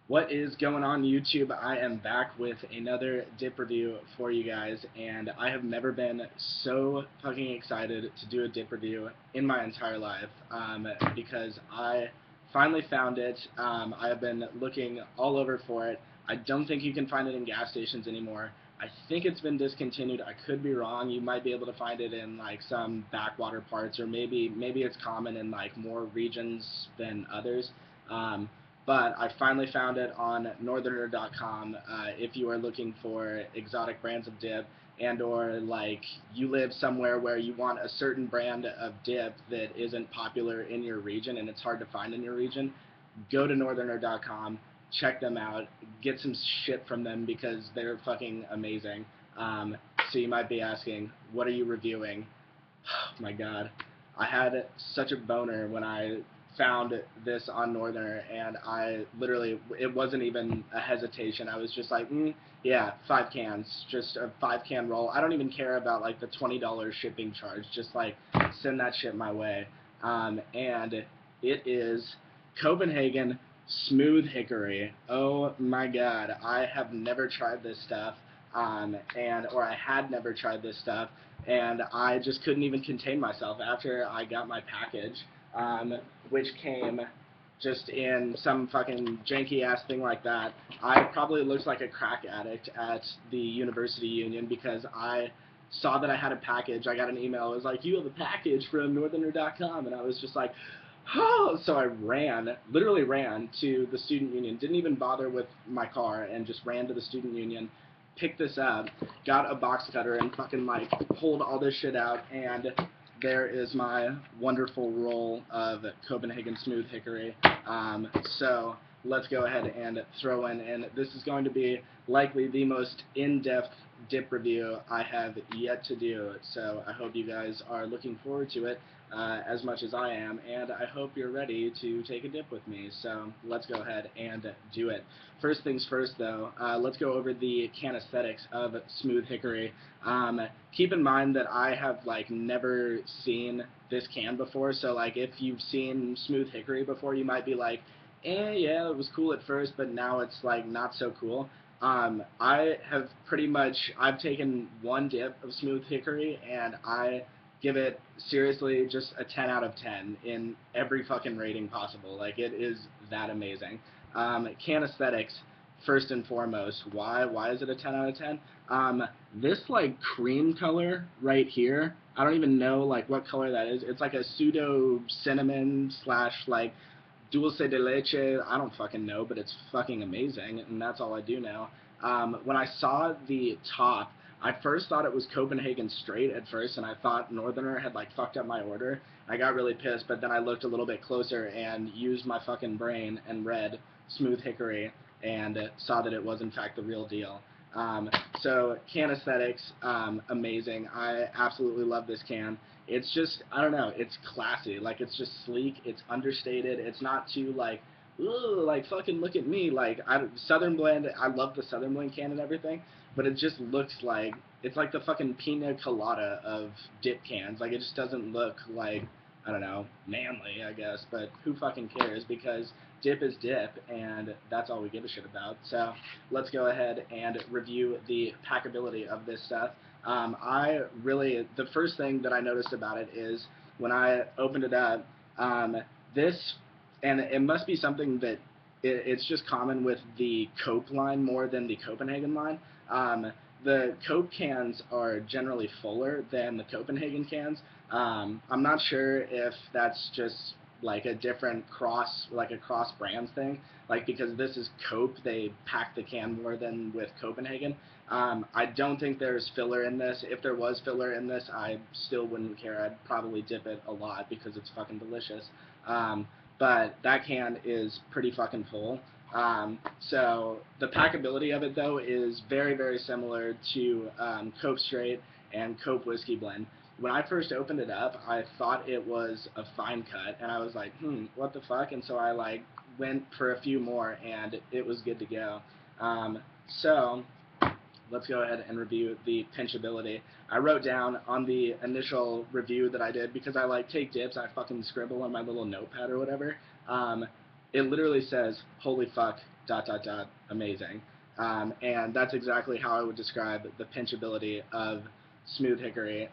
What is going on YouTube? I am back with another dip review for you guys, and I have never been so fucking excited to do a dip review in my entire life because I finally found it. I have been looking all over for it. I don't think you can find it in gas stations anymore. I think it's been discontinued. I could be wrong. You might be able to find it in like some backwater parts, or maybe it's common in like more regions than others. Um, but I finally found it on northerner.com. If you are looking for exotic brands of dip, and or like you live somewhere where you want a certain brand of dip that isn't popular in your region and it's hard to find in your region, go to northerner.com, check them out, get some shit from them because they're fucking amazing. So you might be asking, what are you reviewing? Oh my god. I had such a boner when I found this on Northerner, and I literally, it wasn't even a hesitation. I was just like, yeah, 5 cans, just a 5 can roll. I don't even care about like the $20 shipping charge. Just like send that shit my way. And it is Copenhagen Smooth Hickory. Oh my god, I have never tried this stuff. Or I had never tried this stuff, and I just couldn't even contain myself after I got my package, which came just in some fucking janky ass thing like that. I probably looked like a crack addict at the university union because I saw that I had a package. I got an email. It was like, you have a package from northerner.com, and I was just like, oh, so I ran, literally ran to the student union, didn't even bother with my car, and just ran to the student union, picked this up, got a box cutter, and fucking like pulled all this shit out, and there is my wonderful roll of Copenhagen Smooth Hickory. So let's go ahead and throw in, and this is going to be likely the most in-depth dip review I have yet to do, so I hope you guys are looking forward to it as much as I am, and I hope you're ready to take a dip with me, so let's go ahead and do it. First things first, though, let's go over the can aesthetics of Smooth Hickory. Keep in mind that I have like never seen this can before, so like if you've seen Smooth Hickory before, you might be like, yeah, it was cool at first, but now it's like not so cool. I've taken one dip of Smooth Hickory, and I give it seriously just a 10 out of 10 in every fucking rating possible. Like, it is that amazing. Can aesthetics, first and foremost. Why is it a 10 out of 10? This like cream color right here, I don't even know like what color that is. It's like a pseudo cinnamon slash like dulce de leche. I don't fucking know, but it's fucking amazing, and that's all I do now. When I saw the top, I first thought it was Copenhagen straight at first, and I thought Northerner had like fucked up my order. I got really pissed, but then I looked a little bit closer and used my fucking brain and read Smooth Hickory and saw that it was in fact the real deal. Um, so can aesthetics, amazing. I absolutely love this can. It's just, I don't know, it's classy. Like, it's just sleek, it's understated, it's not too like, ooh, like fucking look at me. Like, Southern Blend, I love the Southern Blend can and everything, but it just looks like, it's like the fucking pina colada of dip cans. Like, it just doesn't look like, I don't know, manly, I guess, but who fucking cares, because dip is dip, and that's all we give a shit about. So let's go ahead and review the packability of this stuff. The first thing that I noticed about it is when I opened it up, this, and it must be something that it's just common with the Cope line more than the Copenhagen line. The Cope cans are generally fuller than the Copenhagen cans. I'm not sure if that's just like a different like a cross brands thing. Like, because this is Cope, they pack the can more than with Copenhagen. I don't think there's filler in this. If there was filler in this, I still wouldn't care. I'd probably dip it a lot because it's fucking delicious. But that can is pretty fucking full. So the packability of it, though, is very, very similar to Cope Straight and Cope Whiskey Blend. When I first opened it up, I thought it was a fine cut, and I was like, what the fuck? And so I like went for a few more, and it was good to go. So let's go ahead and review the pinchability. I wrote down on the initial review that I did, because I like take dips, I fucking scribble on my little notepad or whatever. it literally says, "Holy fuck, dot dot dot, amazing." And that's exactly how I would describe the pinchability of Smooth Hickory.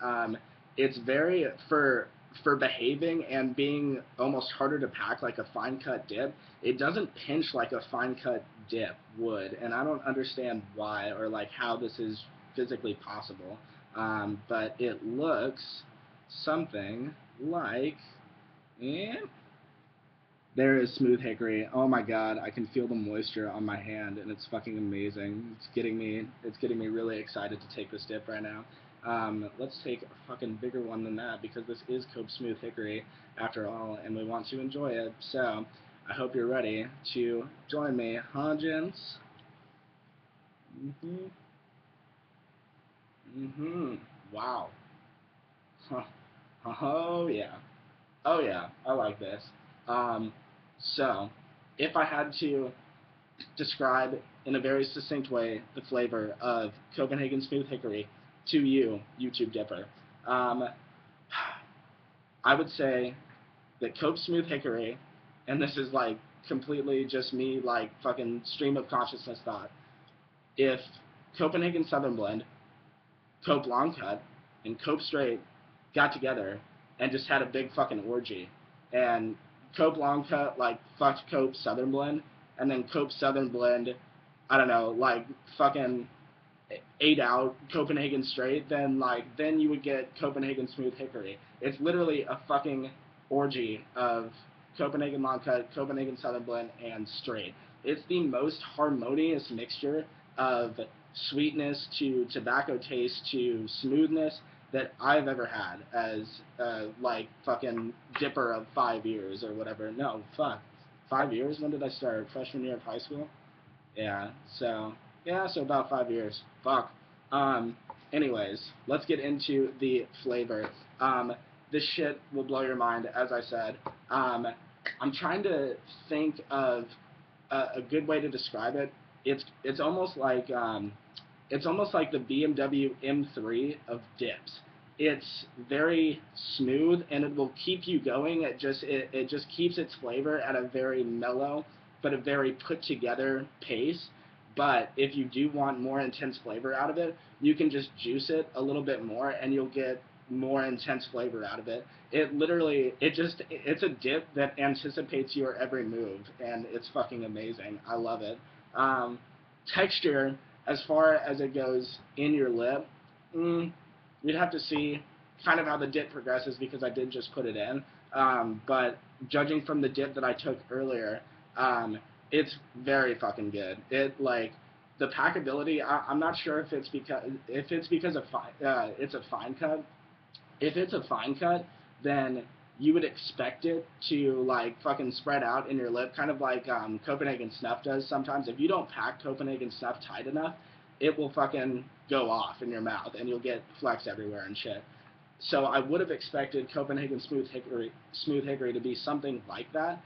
It's very for behaving and being almost harder to pack like a fine cut dip. It doesn't pinch like a fine cut dip would, and I don't understand why or like how this is physically possible. But it looks something like. Eh, there is Smooth Hickory. Oh my god, I can feel the moisture on my hand, and it's fucking amazing. It's getting me really excited to take this dip right now. Let's take a fucking bigger one than that, because this is Cope Smooth Hickory after all, and we want to enjoy it. So, I hope you're ready to join me, huh, gents? Wow. Huh. Oh yeah. Oh yeah, I like this. Um, so, if I had to describe in a very succinct way the flavor of Copenhagen Smooth Hickory to you, YouTube Dipper, um, I would say that Cope Smooth Hickory, and this is like completely just me like fucking stream of consciousness thought, if Copenhagen Southern Blend, Cope Long Cut, and Cope Straight got together and just had a big fucking orgy. And Cope Long Cut, like, fucked Cope Southern Blend, and then Cope Southern Blend, I don't know, like, fucking ate out Copenhagen Straight, then you would get Copenhagen Smooth Hickory. It's literally a fucking orgy of Copenhagen Long Cut, Copenhagen Southern Blend, and Straight. It's the most harmonious mixture of sweetness to tobacco taste to smoothness that I've ever had as like fucking dipper of 5 years or whatever. No, fuck. 5 years? When did I start? Freshman year of high school? Yeah, so so about 5 years. Fuck. Um, anyways, let's get into the flavor. This shit will blow your mind, as I said. I'm trying to think of a good way to describe it. It's almost like the BMW M3 of dips. It's very smooth and it will keep you going. It just keeps its flavor at a very mellow but a very put together pace. But if you do want more intense flavor out of it, you can just juice it a little bit more and you'll get more intense flavor out of it. It's a dip that anticipates your every move, and it's fucking amazing. I love it. Um, Texture, as far as it goes in your lip, you'd have to see kind of how the dip progresses because I did just put it in. But judging from the dip that I took earlier, it's very fucking good. It like the packability. I'm not sure if it's because of it's a fine cut. If it's a fine cut, then you would expect it to like fucking spread out in your lip, kind of like Copenhagen Snuff does sometimes. If you don't pack Copenhagen Snuff tight enough, it will fucking go off in your mouth and you'll get flecks everywhere and shit. So I would have expected Copenhagen Smooth Hickory to be something like that,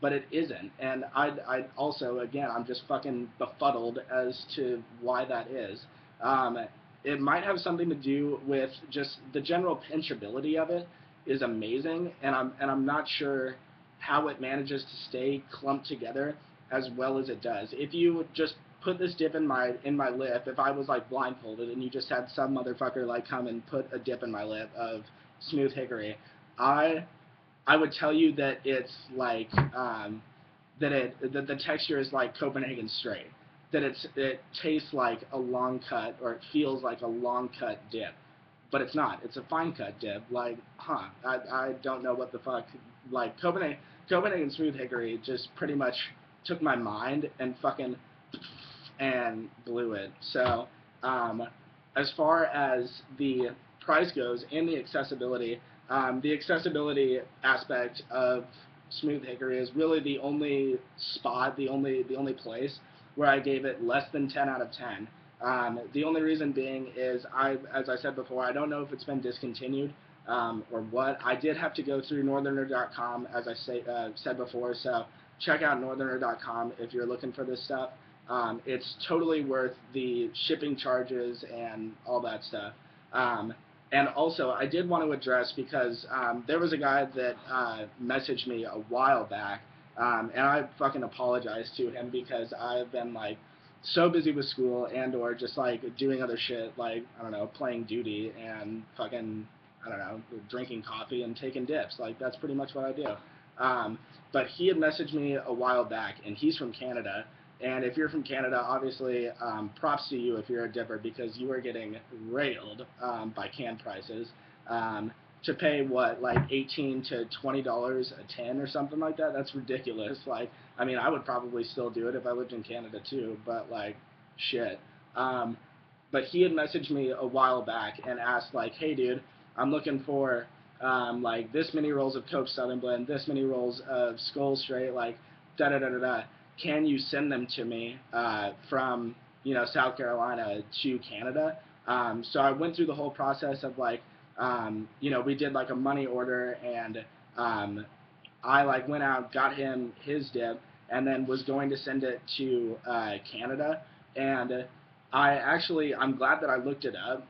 but it isn't. And I'd also, again, I'm just fucking befuddled as to why that is. Um, it might have something to do with just the general pinchability of it is amazing, and I'm not sure how it manages to stay clumped together as well as it does. If you just put this dip in my lip, if I was like blindfolded and you just had some motherfucker like come and put a dip in my lip of Smooth Hickory, I I would tell you that it's like that the texture is like Copenhagen Straight, that it tastes like a long cut or it feels like a long cut dip, but it's not. It's a fine cut dip. Like, I don't know what the fuck. Like Copenhagen Smooth Hickory just pretty much took my mind and fucking and blew it. So, as far as the price goes and the accessibility aspect of Smooth Hickory is really the only spot, the only place where I gave it less than 10 out of 10. The only reason being is as I said before, I don't know if it's been discontinued or what. I did have to go through northerner.com as I said before, so check out northerner.com if you're looking for this stuff. It's totally worth the shipping charges and all that stuff. And also, I did want to address because there was a guy that messaged me a while back, And I fucking apologize to him because I've been like so busy with school and or just like doing other shit like I don't know, playing duty and fucking I don't know, drinking coffee and taking dips. Like that's pretty much what I do. But he had messaged me a while back, and he's from Canada. And if you're from Canada, obviously, props to you if you're a dipper because you are getting railed by can prices. To pay what, like $18 to $20 a tin or something like that. That's ridiculous. Like, I mean, I would probably still do it if I lived in Canada too, but like, shit. Um, but he had messaged me a while back and asked like, hey dude, I'm looking for like this many rolls of Coke Southern Blend, this many rolls of Skull Straight, like da da da da da. Can you send them to me from South Carolina to Canada? So I went through the whole process of like we did like a money order, and I like went out, got him his dip, and then was going to send it to Canada. And I'm glad that I looked it up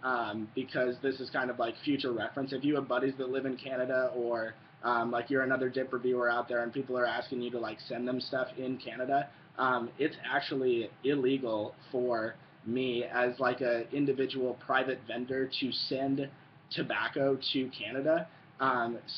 because this is kind of like future reference. If you have buddies that live in Canada, or like you're another dip reviewer out there and people are asking you to like send them stuff in Canada, it's actually illegal for me as like a individual private vendor to send tobacco to Canada.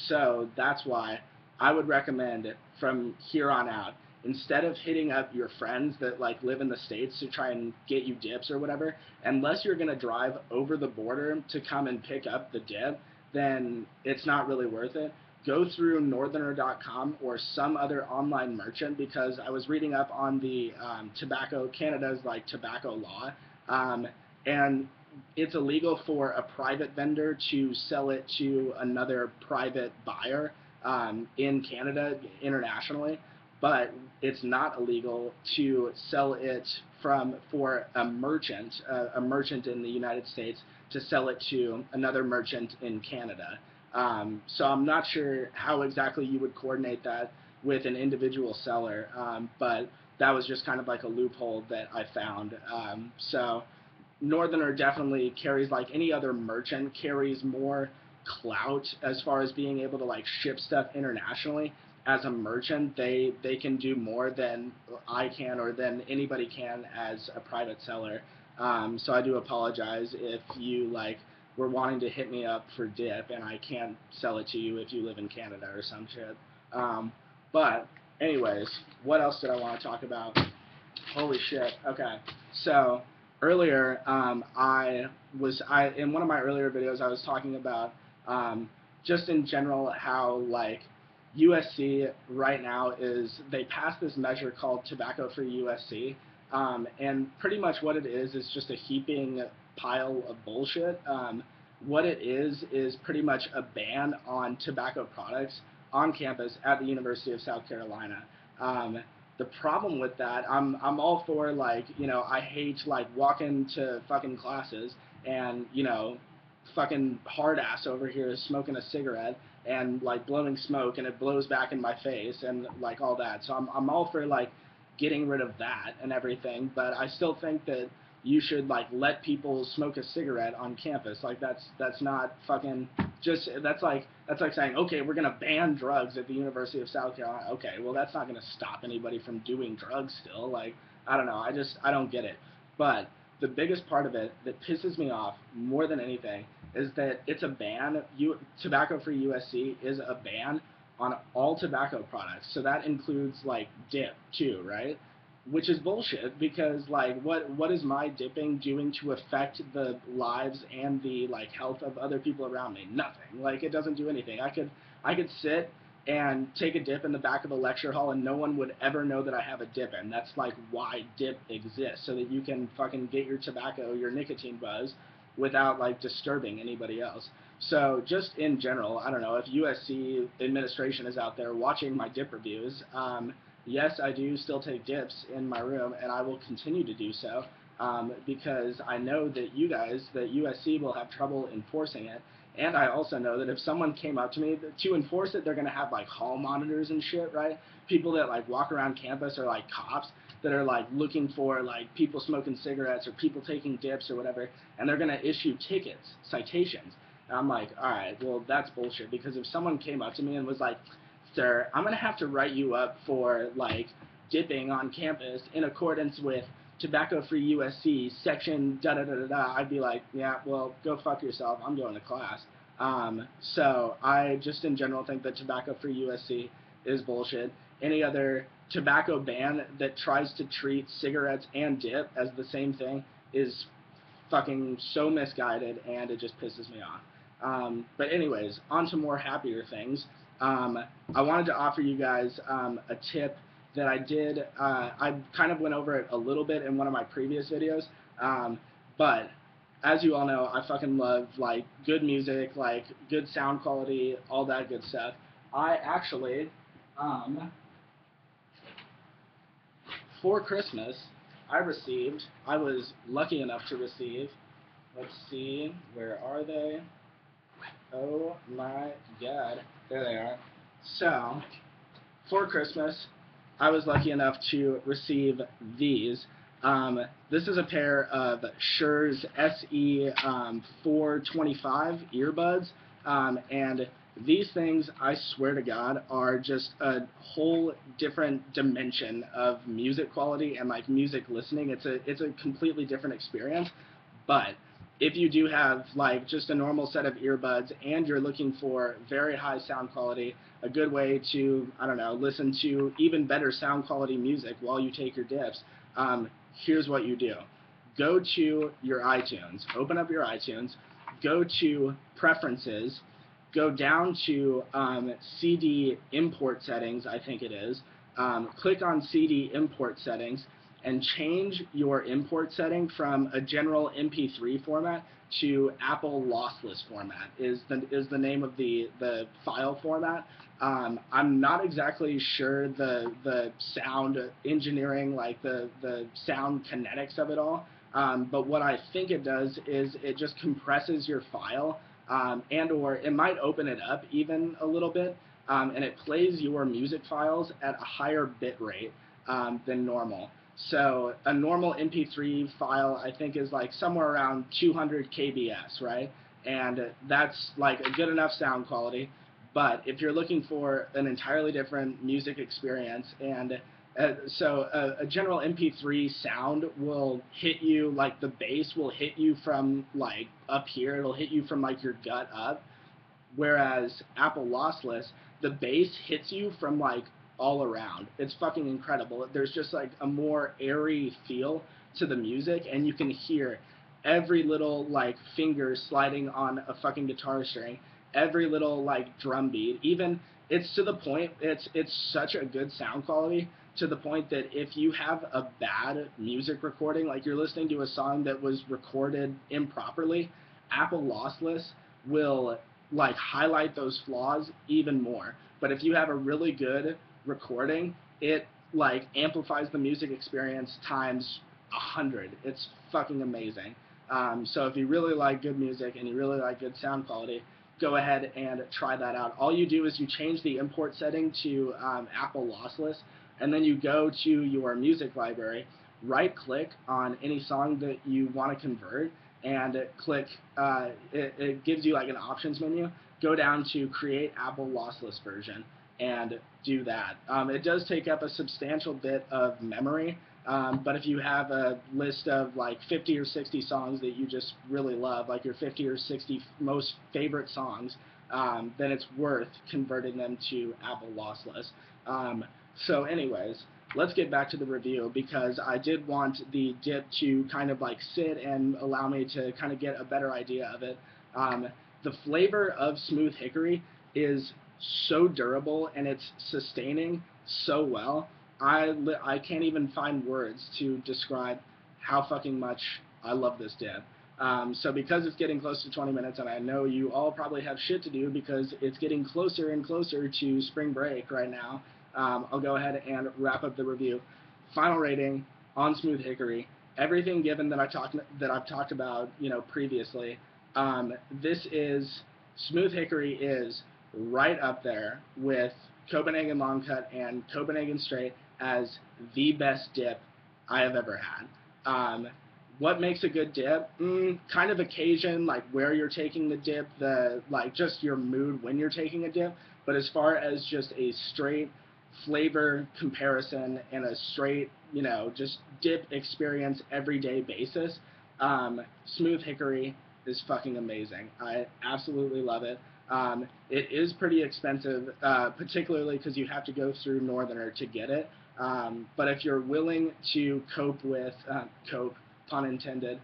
So that's why I would recommend from here on out, instead of hitting up your friends that like live in the States to try and get you dips or whatever, unless you're gonna drive over the border to come and pick up the dip, then it's not really worth it. Go through northerner.com or some other online merchant, because I was reading up on the Canada's like tobacco law, and it's illegal for a private vendor to sell it to another private buyer in Canada internationally, but it's not illegal to sell it for a merchant in the United States to sell it to another merchant in Canada. So I'm not sure how exactly you would coordinate that with an individual seller, but that was just kind of like a loophole that I found. So Northerner definitely carries, like any other merchant, carries more clout as far as being able to like ship stuff internationally. As a merchant, they can do more than I can or than anybody can as a private seller. So I do apologize if you like were wanting to hit me up for dip and I can't sell it to you if you live in Canada or some shit. But anyways, what else did I want to talk about? Holy shit. Okay. So earlier, I in one of my earlier videos I was talking about just in general how like USC right now they passed this measure called Tobacco Free USC, and pretty much what it is just a heaping pile of bullshit. What it is pretty much a ban on tobacco products on campus at the University of South Carolina. The problem with that, I'm all for like, I hate like walking to fucking classes and, fucking hard ass over here is smoking a cigarette and like blowing smoke and it blows back in my face and like all that. So I'm all for like getting rid of that and everything, but I still think that you should like let people smoke a cigarette on campus. Like that's not fucking just that's like saying, okay, we're gonna ban drugs at the University of South Carolina. Okay, well that's not gonna stop anybody from doing drugs still. Like I don't know, I don't get it. But the biggest part of it that pisses me off more than anything is that it's a ban. Tobacco Free USC is a ban on all tobacco products. So that includes like dip too, right? Which is bullshit because like what is my dipping doing to affect the lives and the like health of other people around me? Nothing. Like it doesn't do anything. I could sit and take a dip in the back of a lecture hall and no one would ever know that I have a dip in. That's like why dip exists, so that you can fucking get your tobacco, your nicotine buzz without like disturbing anybody else. So just in general, I don't know if USC administration is out there watching my dip reviews. Yes, I do still take dips in my room, and I will continue to do so because I know that USC will have trouble enforcing it. And I also know that if someone came up to me to enforce it, they're going to have like hall monitors and shit, right? People that like walk around campus are like cops that are like looking for like people smoking cigarettes or people taking dips or whatever, and they're going to issue tickets, citations. And I'm like, all right, well, that's bullshit, because if someone came up to me and was like, sir, I'm going to have to write you up for, like, dipping on campus in accordance with tobacco-free USC section da-da-da-da-da, I'd be like, yeah, well, go fuck yourself. I'm going to class. So I just in general think that tobacco-free USC is bullshit. Any other tobacco ban that tries to treat cigarettes and dip as the same thing is fucking so misguided, and it just pisses me off. But anyways, on to more happier things. I wanted to offer you guys a tip that I did. I kind of went over it a little bit in one of my previous videos, but as you all know, I fucking love, like, good music, like, good sound quality, all that good stuff. I actually, for Christmas, I was lucky enough to receive, let's see, where are they? Oh my god, there they are. So, for Christmas, I was lucky enough to receive these. This is a pair of Shure's SE 425 earbuds, and these things, I swear to God, are just a whole different dimension of music quality and, like, music listening. It's a completely different experience, but if you do have, like, just a normal set of earbuds and you're looking for very high sound quality, a good way to, I don't know, listen to even better sound quality music while you take your dips, here's what you do. Go to your iTunes, open up your iTunes, go to Preferences, go down to CD import settings, I think it is, click on CD import settings, and change your import setting from a general MP3 format to Apple lossless format is the name of the file format. I'm not exactly sure the sound engineering, like the sound kinetics of it all, but what I think it does is it just compresses your file, and or it might open it up even a little bit, and it plays your music files at a higher bit rate than normal. So a normal MP3 file, I think, is like somewhere around 200 kbs, right? And that's like a good enough sound quality. But if you're looking for an entirely different music experience, and a general MP3 sound will hit you, like the bass will hit you from like up here, it'll hit you from like your gut up, whereas Apple lossless, the bass hits you from like all around. It's fucking incredible. There's just like a more airy feel to the music, and you can hear every little like finger sliding on a fucking guitar string, every little like drum beat. Even it's to the point, it's such a good sound quality to the point that if you have a bad music recording, like you're listening to a song that was recorded improperly, Apple lossless will like highlight those flaws even more. But if you have a really good recording, it like amplifies the music experience times 100. It's fucking amazing. So if you really like good music and you really like good sound quality, go ahead and try that out. All you do is you change the import setting to Apple lossless, and then you go to your music library, right click on any song that you want to convert, and click, it gives you like an options menu. Go down to create Apple lossless version and do that. It does take up a substantial bit of memory, but if you have a list of like 50 or 60 songs that you just really love, like your 50 or 60 most favorite songs, then it's worth converting them to Apple lossless. So anyways, let's get back to the review, because I did want the dip to kind of like sit and allow me to kind of get a better idea of it. The flavor of Smooth Hickory is so durable, and it's sustaining so well. I can't even find words to describe how fucking much I love this dip. So because it's getting close to 20 minutes, and I know you all probably have shit to do because it's getting closer and closer to spring break right now, I'll go ahead and wrap up the review. Final rating on Smooth Hickory. Everything given that I've talked about, you know, previously. Smooth Hickory is right up there with Copenhagen Long Cut and Copenhagen Straight as the best dip I have ever had. What makes a good dip? Kind of occasion, like where you're taking the dip, like just your mood when you're taking a dip. But as far as just a straight flavor comparison and a straight, just dip experience everyday basis, Smooth Hickory is fucking amazing. I absolutely love it. It is pretty expensive, particularly because you have to go through Northerner to get it. But if you're willing to cope, pun intended,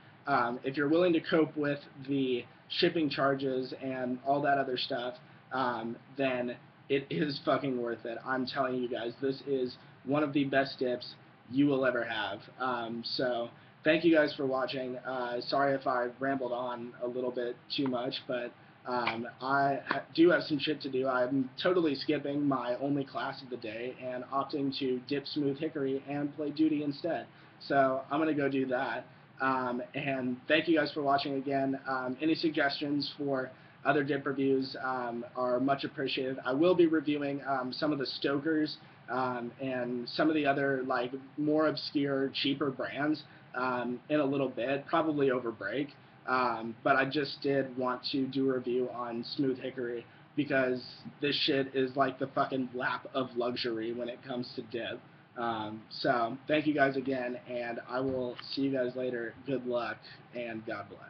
if you're willing to cope with the shipping charges and all that other stuff, then it is fucking worth it. I'm telling you guys, this is one of the best dips you will ever have. So thank you guys for watching. Sorry if I rambled on a little bit too much, but do have some shit to do. I'm totally skipping my only class of the day and opting to dip Smooth Hickory and play Duty instead. So I'm going to go do that. And thank you guys for watching again. Any suggestions for other dip reviews are much appreciated. I will be reviewing some of the Stokers and some of the other more obscure, cheaper brands in a little bit, probably over break. But I just did want to do a review on Smooth Hickory because this shit is like the fucking lap of luxury when it comes to dip. So thank you guys again, and I will see you guys later. Good luck, and God bless.